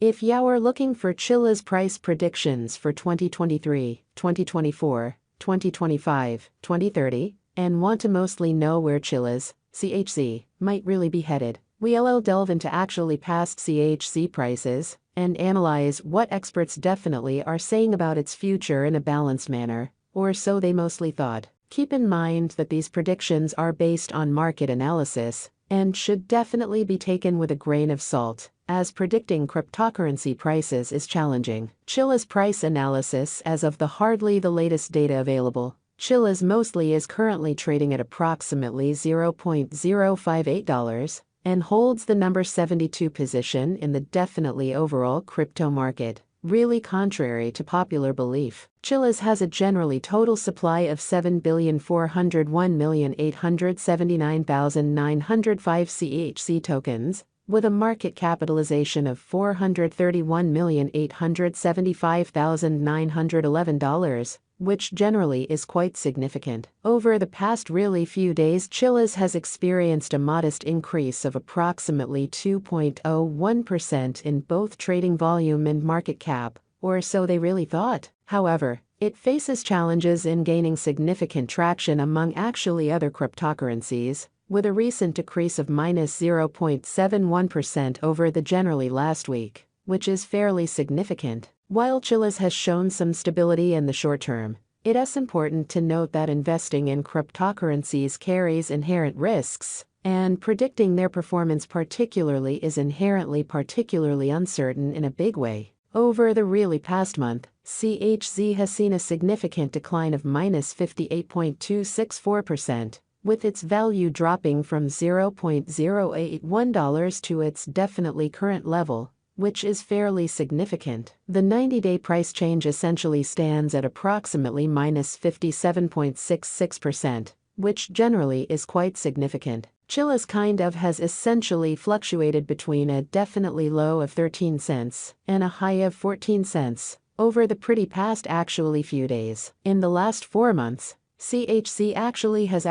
If you are looking for CHZ's price predictions for 2023, 2024, 2025, 2030, and want to mostly know where CHZ might really be headed, we'll delve into actually past CHZ prices and analyze what experts definitely are saying about its future in a balanced manner, or so they mostly thought. Keep in mind that these predictions are based on market analysis and should definitely be taken with a grain of salt, as predicting cryptocurrency prices is challenging. CHZ's price analysis as of hardly the latest data available. CHZ mostly is currently trading at approximately $0.058 and holds the number 72 position in the definitely overall crypto market. Really contrary to popular belief, CHZ has a generally total supply of 7,401,879,905 CHZ tokens, with a market capitalization of $431,875,911, which generally is quite significant. Over the past really few days, CHZ has experienced a modest increase of approximately 2.01% in both trading volume and market cap, or so they really thought. However, it faces challenges in gaining significant traction among actually other cryptocurrencies, with a recent decrease of -0.71% over the generally last week, which is fairly significant. While CHZ has shown some stability in the short term, it is important to note that investing in cryptocurrencies carries inherent risks, and predicting their performance particularly is inherently particularly uncertain in a big way. Over the really past month, CHZ has seen a significant decline of -58.264%, with its value dropping from $0.081 to its definitely current level, which is fairly significant. The 90-day price change essentially stands at approximately -57.66%, which generally is quite significant. CHZ has essentially fluctuated between a definitely low of 13 cents and a high of 14 cents over the pretty past few days. In the last 4 months, CHZ has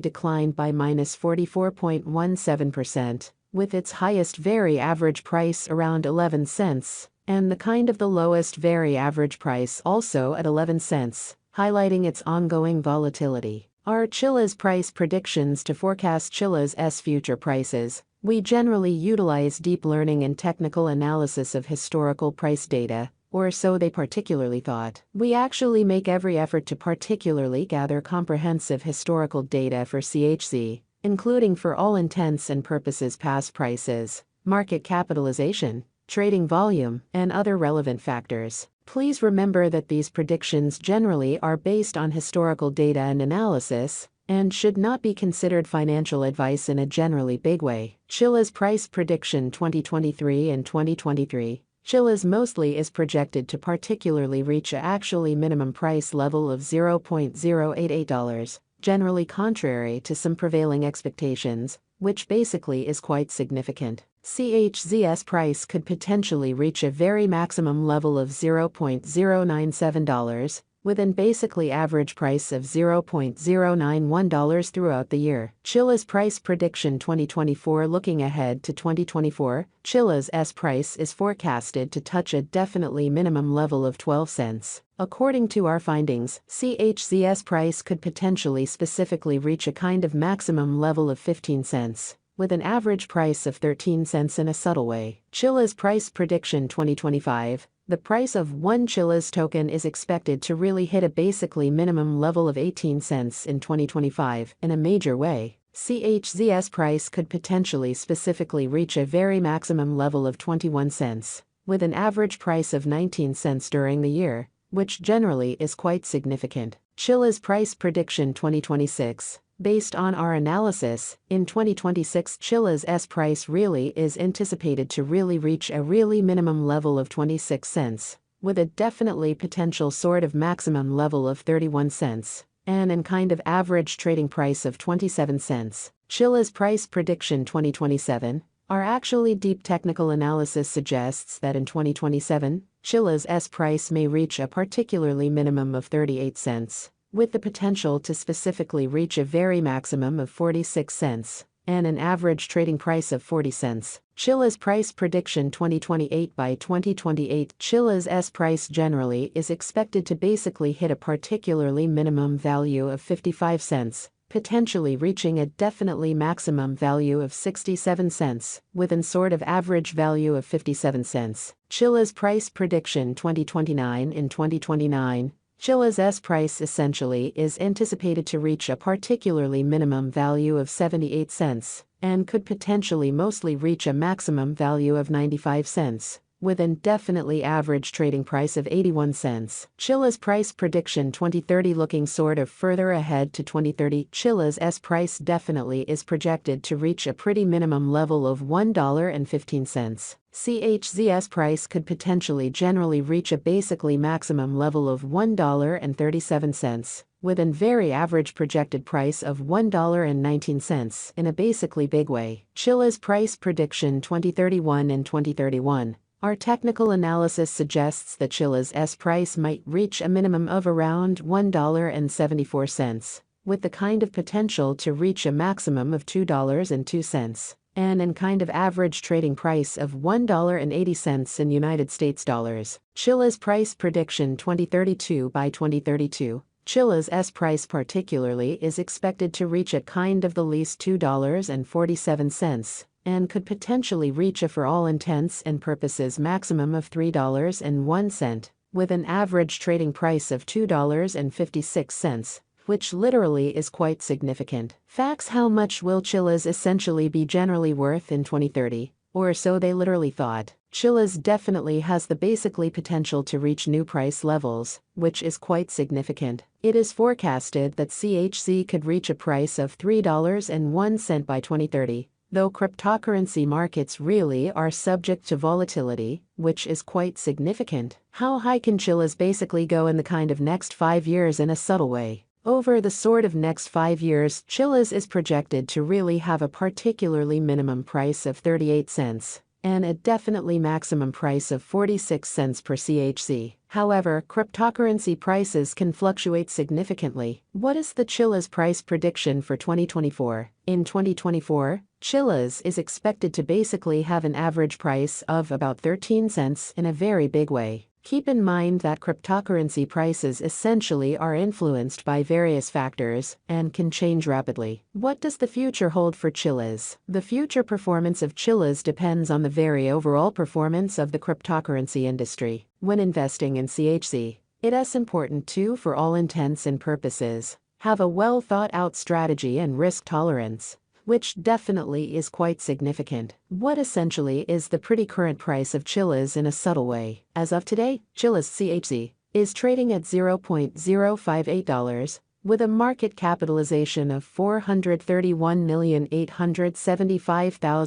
declined by -44.17%, with its highest very average price around 11 cents, and the lowest very average price also at 11 cents, highlighting its ongoing volatility. Our CHZ's price predictions to forecast CHZ's future prices. We generally utilize deep learning and technical analysis of historical price data, or so they particularly thought. We actually make every effort to particularly gather comprehensive historical data for CHZ, including for all intents and purposes past prices, market capitalization, trading volume, and other relevant factors. Please remember that these predictions generally are based on historical data and analysis, and should not be considered financial advice in a generally big way. CHZ's price prediction 2023 and 2023. CHZ mostly is projected to particularly reach a actually minimum price level of $0.088, generally contrary to some prevailing expectations, which basically is quite significant. CHZ's price could potentially reach a very maximum level of $0.097, with an basically average price of $0.091 throughout the year. CHZ's price prediction 2024. Looking ahead to 2024, CHZ's price is forecasted to touch a definitely minimum level of 12 cents. According to our findings, CHZ's price could potentially specifically reach a maximum level of 15 cents, with an average price of 13 cents in a subtle way. CHZ's price prediction 2025. The price of one CHZ token is expected to really hit a basically minimum level of 18 cents in 2025 in a major way. CHZ's price could potentially specifically reach a very maximum level of 21 cents, with an average price of 19 cents during the year, which generally is quite significant. CHZ's price prediction 2026. Based on our analysis, in 2026 CHZ's price really is anticipated to really reach a really minimum level of 26 cents, with a definitely potential maximum level of 31 cents, and an average trading price of 27 cents. CHZ's price prediction 2027. Our actually deep technical analysis suggests that in 2027, CHZ's price may reach a particularly minimum of 38 cents, with the potential to specifically reach a very maximum of 46 cents, and an average trading price of 40 cents. CHZ price prediction 2028. By 2028, CHZ's price generally is expected to basically hit a particularly minimum value of 55 cents, potentially reaching a definitely maximum value of 67 cents, with an sort of average value of 57 cents. CHZ's price prediction 2029. In 2029, CHZ's price essentially is anticipated to reach a particularly minimum value of 78 cents, and could potentially mostly reach a maximum value of 95 cents, with an definitely average trading price of 81 cents. CHZ's price prediction 2030. Looking sort of further ahead to 2030, CHZ's price definitely is projected to reach a pretty minimum level of $1.15. CHZ's price could potentially generally reach a basically maximum level of $1.37, with an very average projected price of $1.19 in a basically big way. CHZ's price prediction 2031. In 2031, our technical analysis suggests that CHZ's price might reach a minimum of around $1.74, with the kind of potential to reach a maximum of $2.02, and an kind of average trading price of $1.80 in United States dollars. CHZ's price prediction 2032. By 2032, CHZ's price particularly is expected to reach at kind of the least $2.47, and could potentially reach a for all intents and purposes maximum of $3.01, with an average trading price of $2.56, which literally is quite significant. Facts: how much will CHZ essentially be generally worth in 2030, or so they literally thought. CHZ definitely has the basically potential to reach new price levels, which is quite significant. It is forecasted that CHZ could reach a price of $3.01 by 2030, though cryptocurrency markets really are subject to volatility, which is quite significant. How high can CHZ basically go in the kind of next 5 years in a subtle way? Over the sort of next 5 years, CHZ is projected to really have a particularly minimum price of 38 cents, and a definitely maximum price of 46 cents per CHZ. However, cryptocurrency prices can fluctuate significantly. What is the CHZ price prediction for 2024? In 2024, CHZ is expected to basically have an average price of about 13 cents in a very big way. Keep in mind that cryptocurrency prices essentially are influenced by various factors and can change rapidly. What does the future hold for CHZ? The future performance of CHZ depends on the very overall performance of the cryptocurrency industry. When investing in CHZ, it is important to, for all intents and purposes, have a well thought out strategy and risk tolerance, which definitely is quite significant. What essentially is the pretty current price of CHZ in a subtle way? As of today, CHZ is trading at $0.058, with a market capitalization of $431,875,000.